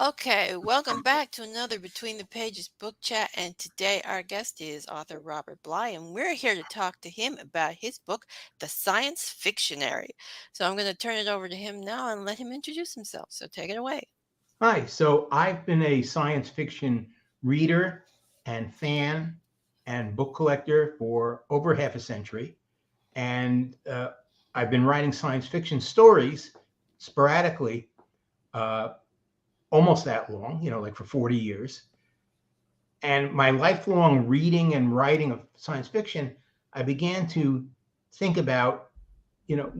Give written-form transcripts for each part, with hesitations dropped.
Okay, welcome back to another Between the Pages book chat. And today our guest is author Robert Bly, and we're here to talk to him about his book, The Science Fictionary. So I'm going to turn it over to him now and let him introduce himself. So take it away. Hi. So I've been a science fiction reader and fan and book collector for over half a century. And I've been writing science fiction stories sporadically, uh, almost that long, like for 40 years. And my lifelong reading and writing of science fiction, I began to think about, you know,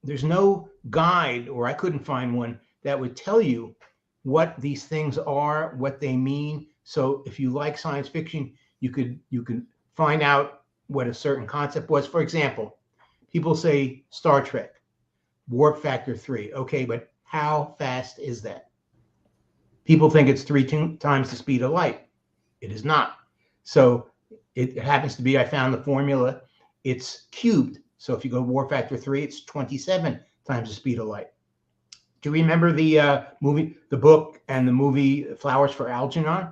there's no guide, or I couldn't find one that would tell you what these things are, what they mean. So if you like science fiction, you could find out what a certain concept was. For example, people say Star Trek, warp factor 3. Okay, but how fast is that? People think it's times the speed of light. It is not. So it happens to be, I found the formula, it's cubed. So if you go warp factor 3, it's 27 times the speed of light. Do you remember the movie, the book, and the movie Flowers for Algernon?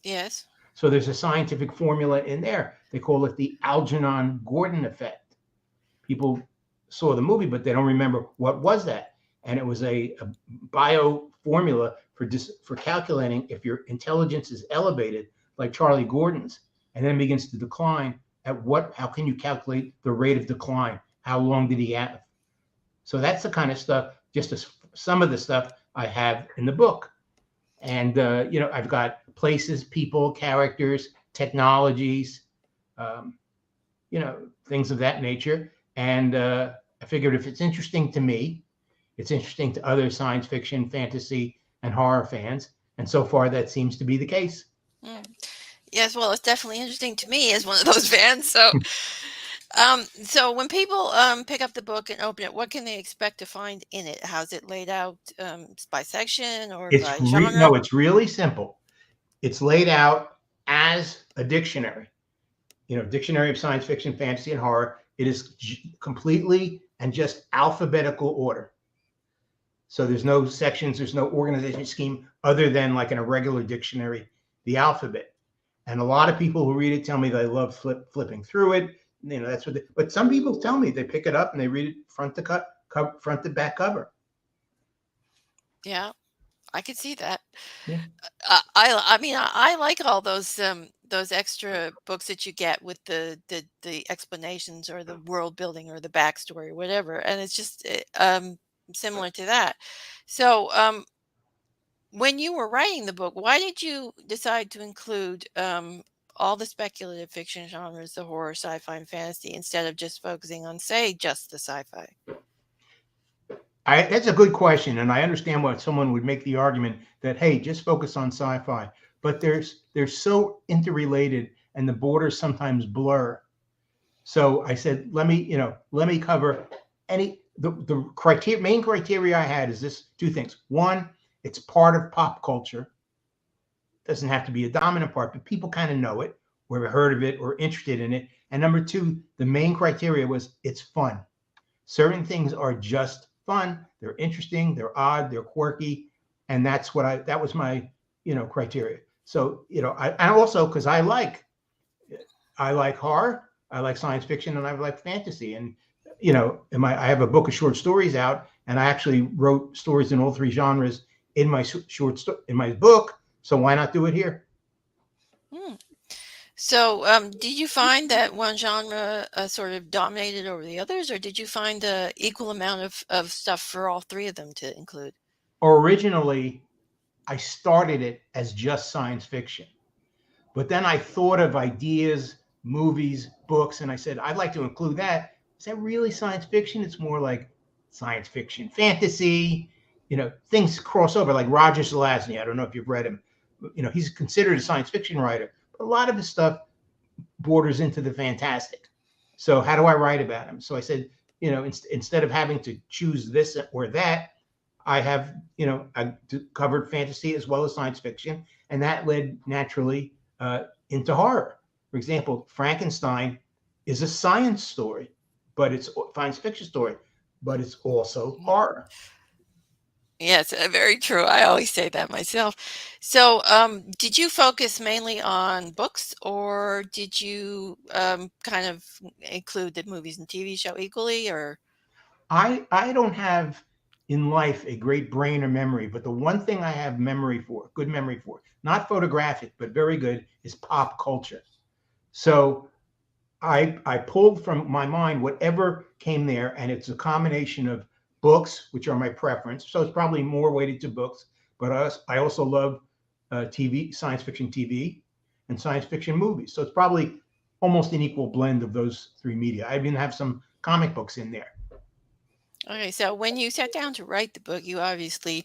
Yes. So there's a scientific formula in there. They call it the Algernon-Gordon Effect. People saw the movie, but they don't remember what was that. And it was a bio formula for calculating if your intelligence is elevated, like Charlie Gordon's, and then begins to decline. How can you calculate the rate of decline? How long did he have? So that's the kind of stuff, some of the stuff I have in the book. And, I've got places, people, characters, technologies, um, things of that nature. And I figured if it's interesting to me, it's interesting to other science fiction, fantasy, and horror fans. And so far, that seems to be the case. Mm. Yes, well, it's definitely interesting to me as one of those fans. So when people pick up the book and open it, what can they expect to find in it? How's it laid out, by section or by genre? No, it's really simple. It's laid out as a dictionary, dictionary of science fiction, fantasy, and horror. It is completely and just alphabetical order. So there's no sections, there's no organization scheme other than like in a regular dictionary, the alphabet. And a lot of people who read it tell me they love flipping through it. That's what. But some people tell me they pick it up and they read it front to back cover. Yeah, I could see that. Yeah. I mean, I like all those extra books that you get with the explanations or the world building or the backstory, whatever, and it's just similar to that. So, when you were writing the book, why did you decide to include all the speculative fiction genres, the horror, sci-fi, and fantasy, instead of just focusing on, say, just the sci-fi? That's a good question, and I understand why someone would make the argument that, hey, just focus on sci-fi. But they're so interrelated, and the borders sometimes blur. So I said, let me cover the main criteria I had is this: two things. One, it's part of pop culture. Doesn't have to be a dominant part, but people kind of know it, or have heard of it, or interested in it. And number two, the main criteria was it's fun. Certain things are just fun. They're interesting. They're odd. They're quirky, and that was my criteria. So I also, because I like horror, I like science fiction, and I like fantasy. And I have a book of short stories out, and I actually wrote stories in all three genres in my in my book. So why not do it here? Hmm. So, did you find that one genre sort of dominated over the others, or did you find a equal amount of stuff for all three of them to include? Originally, I started it as just science fiction, but then I thought of ideas, movies, books, and I said I'd like to include that. Is that really science fiction? It's more like science fiction, fantasy. Things cross over, like Roger Zelazny. I don't know if you've read him. He's considered a science fiction writer, but a lot of his stuff borders into the fantastic. So how do I write about him? So I said, instead of having to choose this or that, I have, I covered fantasy as well as science fiction, and that led naturally into horror. For example, Frankenstein is a science story, but it's a science fiction story, but it's also horror. Yes, very true. I always say that myself. So, did you focus mainly on books, or did you kind of include the movies and TV show equally, or? I don't have in life a great brain or memory, but the one thing I have memory for, good memory for, not photographic, but very good, is pop culture. So I pulled from my mind whatever came there, and it's a combination of books, which are my preference. So it's probably more weighted to books, but I also love TV, science fiction TV, and science fiction movies. So it's probably almost an equal blend of those three media. I even have some comic books in there. Okay, so when you sat down to write the book, you obviously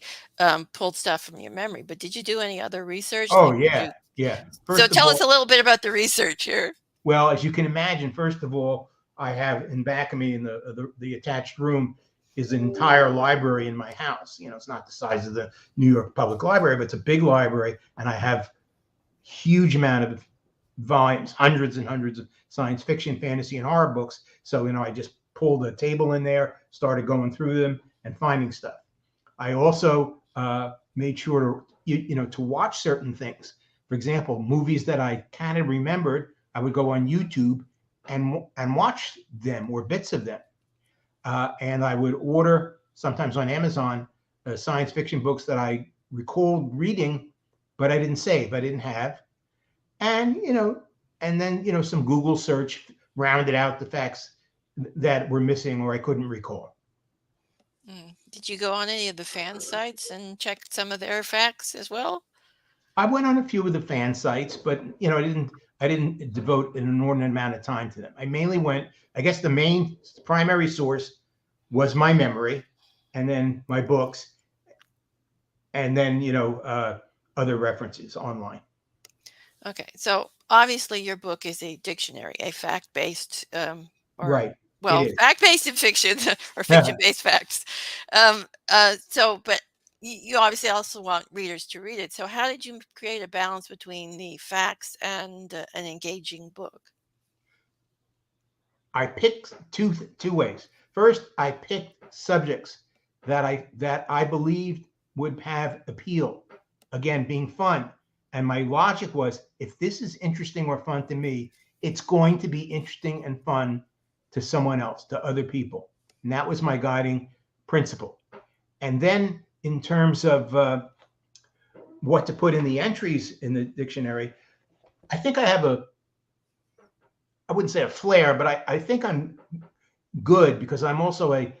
pulled stuff from your memory, but did you do any other research? Oh Like, did yeah, you? yeah. So First of tell us all, a little bit about the research here. well, as you can imagine, first of all, I have in back of me in the attached room is an entire library in my house. You know, it's not the size of the New York Public Library, but it's a big library, and I have huge amount of volumes, hundreds and hundreds of science fiction, fantasy, and horror books. So, you know, I just pulled a table in there, started going through them and finding stuff. I also made sure to to watch certain things. For example, movies that I kind of remembered, I would go on YouTube and watch them or bits of them, and I would order sometimes on Amazon science fiction books that I recalled reading, but I didn't save, I didn't have, and and then some Google search rounded out the facts that were missing or I couldn't recall. Did you go on any of the fan sites and check some of their facts as well? I went on a few of the fan sites, but I didn't devote an inordinate amount of time to them. I mainly went, I guess the main primary source was my memory, and then my books, and then other references online. Okay, so obviously your book is a dictionary, a fact-based, or Right, it well, is. fact-based in fiction or fiction-based facts. But you obviously also want readers to read it. So how did you create a balance between the facts and an engaging book? I picked two ways. First, I picked subjects that I believed would have appeal. Again, being fun. And my logic was if this is interesting or fun to me, it's going to be interesting and fun to someone else, to other people. And that was my guiding principle. And then in terms of what to put in the entries in the dictionary, I think I have I wouldn't say a flair, but I think I'm good because I'm also an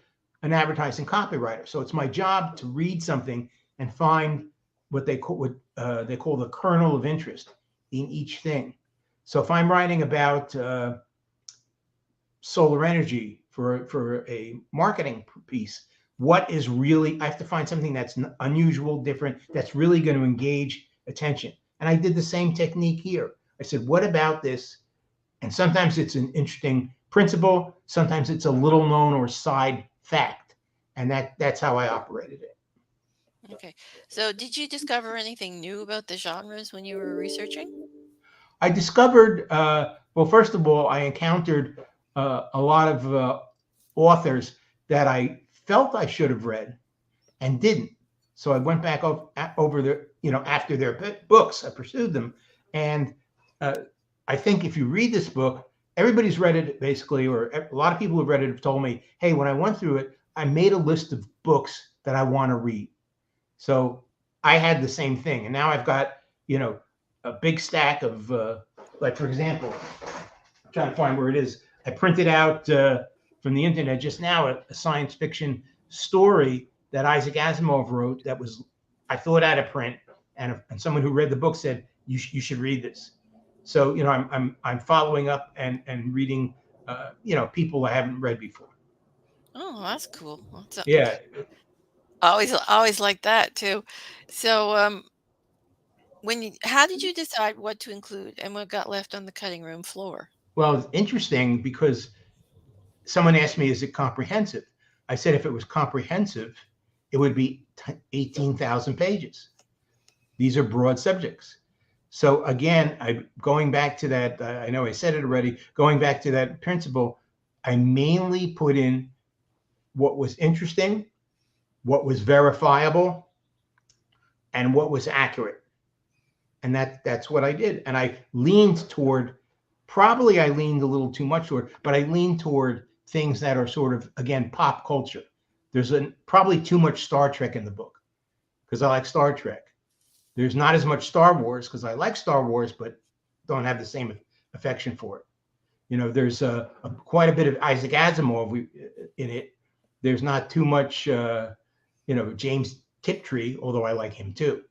advertising copywriter. So it's my job to read something and find what they call the kernel of interest in each thing. So if I'm writing about solar energy for a marketing piece, what is really I have to find something that's unusual, different, that's really going to engage attention. And I did the same technique here. I said, what about this? And sometimes it's an interesting principle, sometimes it's a little known or side fact. And that's how I operated it. Okay, so did you discover anything new about the genres when you were researching? I discovered, well, first of all, I encountered a lot of authors that I felt I should have read and didn't. So I went back over after their books, I pursued them. And uh, I think if you read this book, everybody's read it basically, or a lot of people who've read it have told me, hey, when I went through it, I made a list of books that I want to read. So I had the same thing. And now I've got, a big stack of, like, for example, I'm trying to find where it is. I printed out from the internet just now a science fiction story that Isaac Asimov wrote that was, I thought out of print. And someone who read the book said, you should read this. So, I'm following up and reading, people I haven't read before. Oh, that's cool. Yeah. Always like that too. So, how did you decide what to include and what got left on the cutting room floor? Well, it's interesting because someone asked me, is it comprehensive? I said, if it was comprehensive, it would be 18,000 pages. These are broad subjects. So again, going back to that, I know I said it already, going back to that principle, I mainly put in what was interesting, what was verifiable, and what was accurate. And that's what I did. And I leaned toward, probably I leaned a little too much toward, but I leaned toward things that are sort of, again, pop culture. There's probably too much Star Trek in the book because I like Star Trek. There's not as much Star Wars because I like Star Wars, but don't have the same affection for it. You know, there's quite a bit of Isaac Asimov in it. There's not too much, James Tiptree, although I like him too.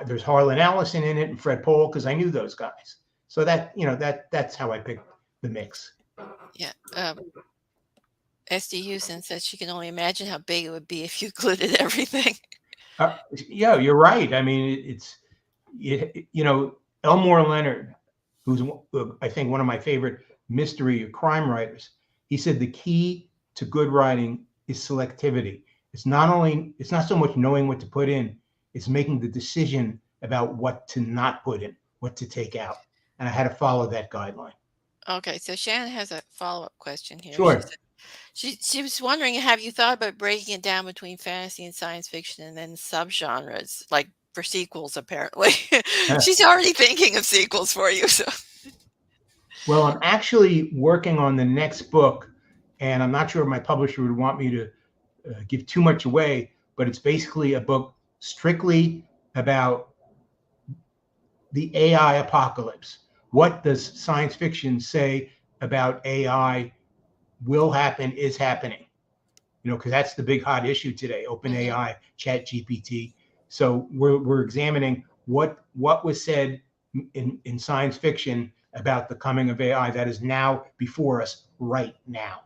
There's Harlan Ellison in it and Fred Pohl because I knew those guys. So that's how I picked the mix. Yeah. SD Houston says she can only imagine how big it would be if you included everything. Yeah, you're right. I mean, Elmore Leonard, who's I think one of my favorite mystery or crime writers, he said the key to good writing is selectivity. It's not so much knowing what to put in, it's making the decision about what to not put in, what to take out. And I had to follow that guideline. Okay, so Shannon has a follow-up question here. Sure. She was wondering, have you thought about breaking it down between fantasy and science fiction and then subgenres, like for sequels, apparently? She's already thinking of sequels for you. So. Well, I'm actually working on the next book, and I'm not sure if my publisher would want me to give too much away, but it's basically a book strictly about the AI apocalypse. What does science fiction say about AI will happen, is happening? Because that's the big hot issue today, OpenAI, ChatGPT. So we're examining what was said in science fiction about the coming of AI that is now before us right now.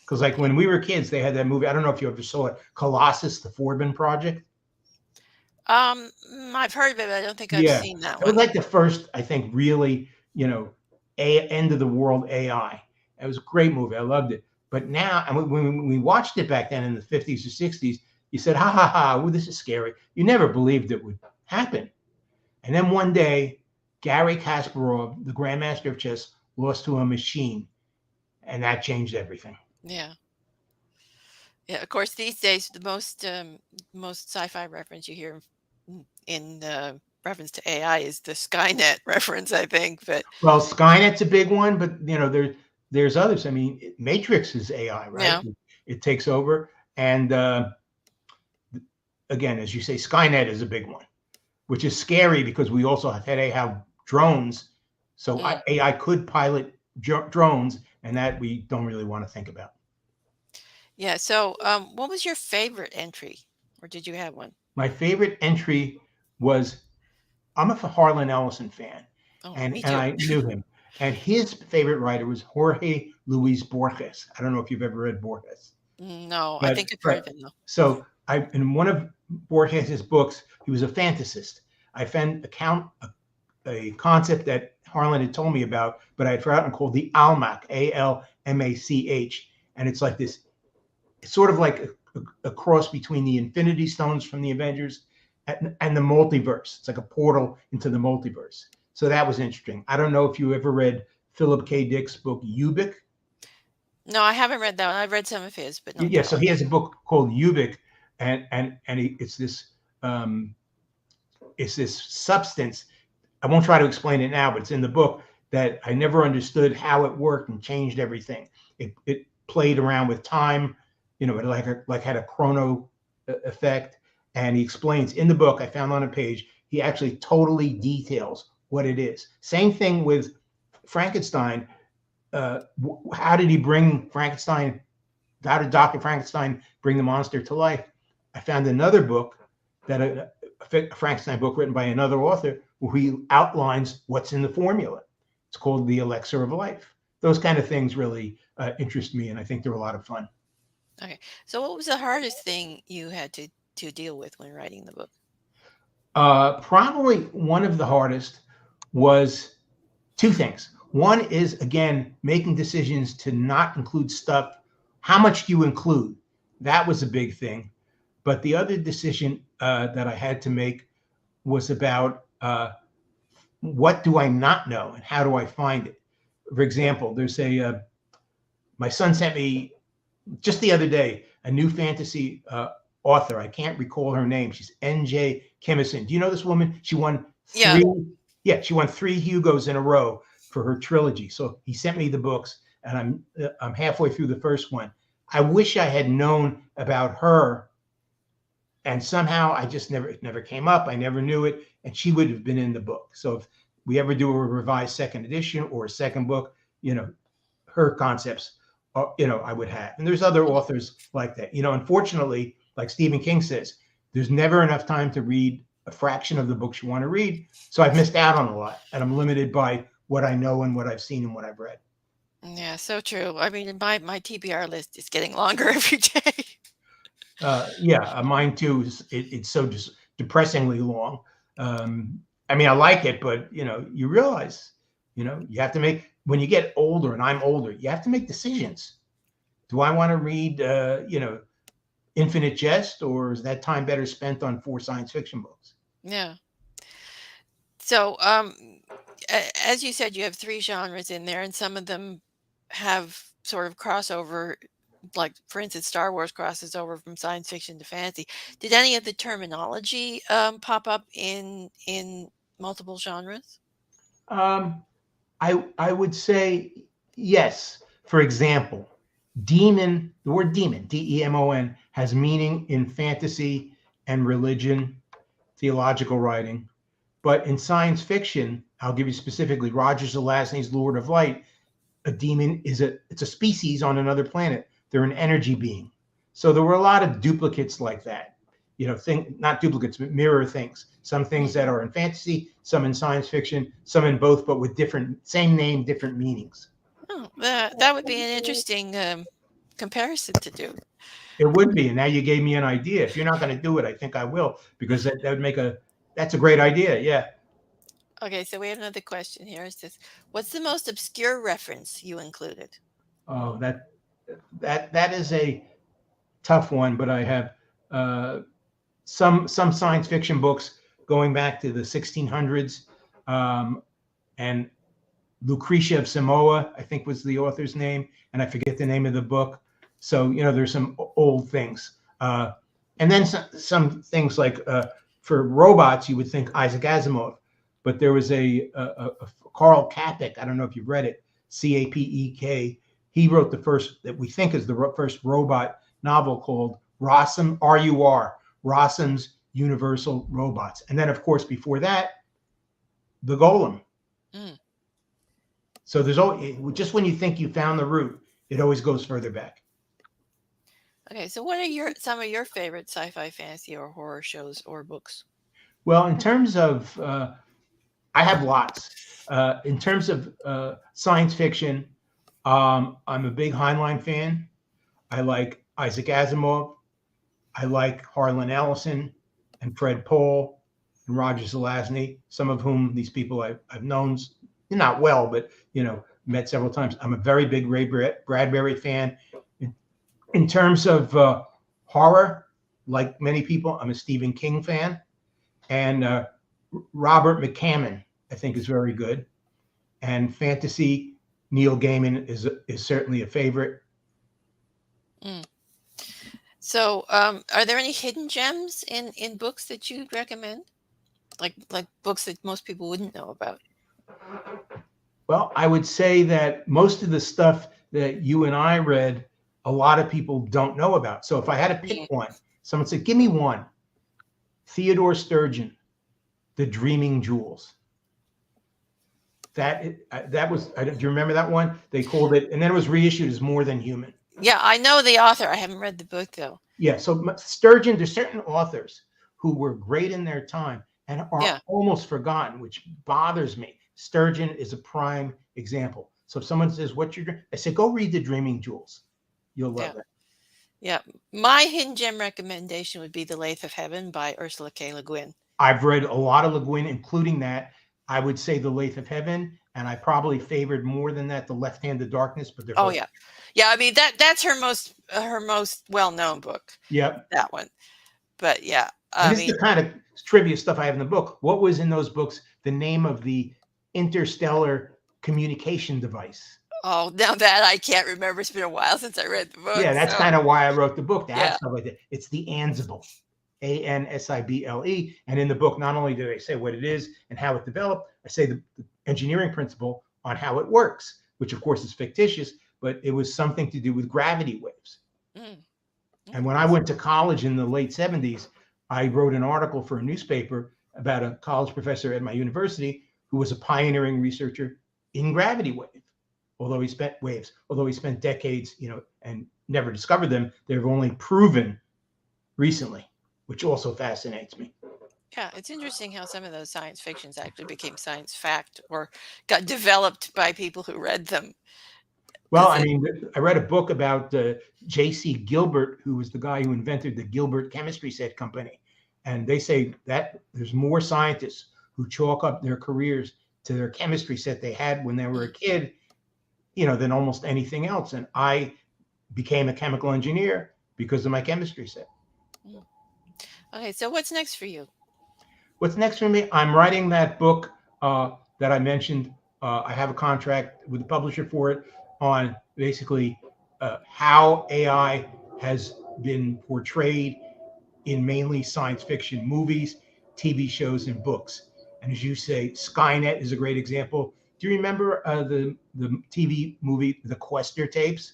Because like when we were kids, they had that movie. I don't know if you ever saw it, Colossus, the Forbin Project. I've heard of it, but I don't think I've seen that one. It was like the first, I think, really, end of the world AI. It was a great movie. I loved it. But now, and when we watched it back then in the 50s or 60s, you said, ha, ha, ha, well, this is scary. You never believed it would happen. And then one day, Garry Kasparov, the Grandmaster of Chess, lost to a machine. And that changed everything. Yeah. Yeah, of course, these days, the most sci-fi reference you hear in reference to AI is the Skynet reference, I think. But well, Skynet's a big one, but there's others. I mean, Matrix is AI, right? Yeah. It takes over, and again, as you say, Skynet is a big one, which is scary because we also today have drones, so AI could pilot drones, and that we don't really want to think about. Yeah. So, what was your favorite entry, or did you have one? My favorite entry was, I'm a Harlan Ellison fan, and I knew him. And his favorite writer was Jorge Luis Borges. I don't know if you've ever read Borges. No, I think I've heard of him though. So in one of Borges's books, he was a fantasist. I found a concept that Harlan had told me about, but I had forgotten, called the Almach, ALMACH. And it's like this, it's sort of like a cross between the Infinity Stones from the Avengers and the multiverse. It's like a portal into the multiverse. So that was interesting. I don't know if you ever read Philip K. Dick's book, Ubik. No, I haven't read that one. I've read some of his, but not. Yeah, so he has a book called Ubik, and it's this substance. I won't try to explain it now, but it's in the book, that I never understood how it worked and changed everything. It played around with time, it had a chrono effect, and he explains in the book. I found on a page, he actually totally details what it is. Same thing with Frankenstein. How did he bring Frankenstein? How did Dr. Frankenstein bring the monster to life? I found another book, a Frankenstein book written by another author, where he outlines what's in the formula. It's called The Elixir of Life. Those kind of things really interest me, and I think they're a lot of fun. Okay. So what was the hardest thing you had to deal with when writing the book? Probably one of the hardest was two things. One is, again, making decisions to not include stuff. How much do you include? That was a big thing. But the other decision that I had to make was about what do I not know and how do I find it? For example, there's my son sent me just the other day a new fantasy author. I can't recall her name. She's N.J. Kimison. Do you know this woman? She won Yeah. three. Yeah, she won 3 Hugos in a row for her trilogy. So he sent me the books, and I'm halfway through the first one. I wish I had known about her, and somehow I just never, it never came up. I never knew it, and she would have been in the book. So if we ever do a revised second edition or a second book, her concepts, I would have. And there's other authors like that. Unfortunately, like Stephen King says, there's never enough time to read a fraction of the books you want to read. So I've missed out on a lot, and I'm limited by what I know and what I've seen and what I've read. Yeah, so true. I mean, my TBR list is getting longer every day. Yeah, mine too. It's so just depressingly long. I mean, I like it, but you realize, you have to make, when you get older, and I'm older, you have to make decisions. Do I want to read, Infinite Jest, or is that time better spent on 4 science fiction books? Yeah. So, as you said, you have 3 genres in there, and some of them have sort of crossover. Like, for instance, Star Wars crosses over from science fiction to fantasy. Did any of the terminology pop up in multiple genres? Um, I would say yes. For example, demon, the word demon, DEMON, has meaning in fantasy and religion, theological writing. But in science fiction, I'll give you specifically Roger Zelazny's Lord of Light. A demon it's a species on another planet. They're an energy being. So there were a lot of duplicates like that. Not duplicates, but mirror things. Some things that are in fantasy, some in science fiction, some in both, but with same name, different meanings. Oh, that would be an interesting comparison to do. It would be. And now you gave me an idea. If you're not going to do it, I think I will, because that would that's a great idea. Yeah. Okay, so we have another question here. It says, "What's the most obscure reference you included?" Oh, that is a tough one, but I have some science fiction books going back to the 1600s, and Lucretia of Samoa, I think was the author's name, and I forget the name of the book. So there's some old things, and then some things like for robots, you would think Isaac Asimov, but there was a Karl Kapek. I don't know if you've read it, Capek. He wrote the first, that we think is the first robot novel, called Rossum, RUR, Rossum's Universal Robots. And then, of course, before that, the Golem. Mm. So there's always, just when you think you found the root, it always goes further back. Okay, so what are some of your favorite sci-fi, fantasy, or horror shows or books? Well, in terms of, I have lots. In terms of science fiction, I'm a big Heinlein fan. I like Isaac Asimov. I like Harlan Ellison and Fred Pohl and Roger Zelazny, some of whom these people I've known, not well, but met several times. I'm a very big Ray Bradbury fan. In terms of horror, like many people, I'm a Stephen King fan, and Robert McCammon, I think, is very good. And fantasy, Neil Gaiman is certainly a favorite. Mm. So, are there any hidden gems in books that you'd recommend? Like books that most people wouldn't know about? Well, I would say that most of the stuff that you and I read, a lot of people don't know about. So if I had to pick one, someone said, give me one. Theodore Sturgeon, The Dreaming Jewels. That was, do you remember that one? They called it, and then it was reissued as More Than Human. Yeah, I know the author. I haven't read the book, though. Yeah, so Sturgeon, there's certain authors who were great in their time and are almost forgotten, which bothers me. Sturgeon is a prime example. So if someone says, what's your dream? I say, go read The Dreaming Jewels. You'll love it. Yeah. My hidden gem recommendation would be The Lathe of Heaven by Ursula K. Le Guin. I've read a lot of Le Guin, including that. I would say The Lathe of Heaven, and I probably favored more than that The Left Hand of Darkness. But they're both. Yeah. I mean, that's her most well-known book. Yep. That one. But yeah, this is the kind of trivia stuff I have in the book. What was in those books the name of the interstellar communication device? Oh, now that I can't remember. It's been a while since I read the book, Yeah, that's so kind of why I wrote the book, to have yeah. stuff like that. It's the Ansible, Ansible. And in the book, not only do they say what it is and how it developed, I say the engineering principle on how it works, which of course is fictitious, but it was something to do with gravity waves. Mm, And mm, when I that's went to college in the late 70s, I wrote an article for a newspaper about a college professor at my university who was a pioneering researcher in gravity although he spent decades, and never discovered them. They've only proven recently, which also fascinates me. yeah, it's interesting how some of those science fictions actually became science fact or got developed by people who read them. Well, Because I it mean, I read a book about J.C. Gilbert, who was the guy who invented the Gilbert chemistry set company. And they say that there's more scientists who chalk up their careers to their chemistry set they had when they were a mm, kid, than almost anything else. And I became a chemical engineer because of my chemistry set. mm. Okay, so what's next for you? What's next for me? I'm writing that book that I mentioned. I have a contract with the publisher for it on basically how AI has been portrayed in mainly science fiction movies, TV shows, and books. And as you say, Skynet is a great example. Do you remember the TV movie The Quester tapes?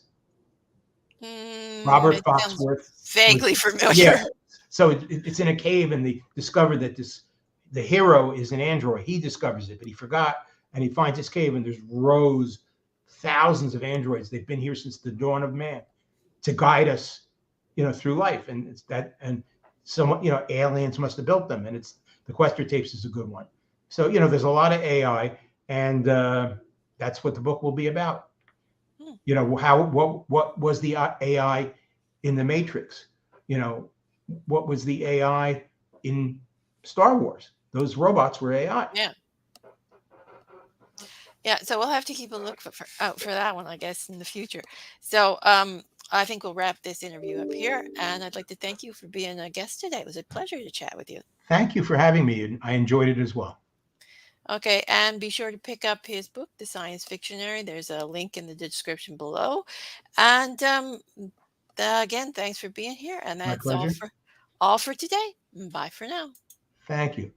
Mm, Robert it sounds Foxworth was, vaguely yeah. familiar. So it's in a cave, and they discover that the hero is an android. He discovers it, but he forgot, and he finds this cave, and there's rows, thousands of androids. They've been here since the dawn of man to guide us, through life, and it's that, and someone, aliens must have built them, and it's the Quester tapes is a good one. So there's a lot of AI, and that's what the book will be about. Hmm, What was the AI in the Matrix? What was the AI in Star Wars? Those robots were AI. yeah. Yeah, so we'll have to keep a look out for that one, I guess, in the future. So, I think we'll wrap this interview up here, and I'd like to thank you for being a guest today. It was a pleasure to chat with you. Thank you for having me, and I enjoyed it as well. Okay, and be sure to pick up his book, The Science Fictionary. There's a link in the description below. And again, thanks for being here. And My that's pleasure. all for today. Bye for now. Thank you.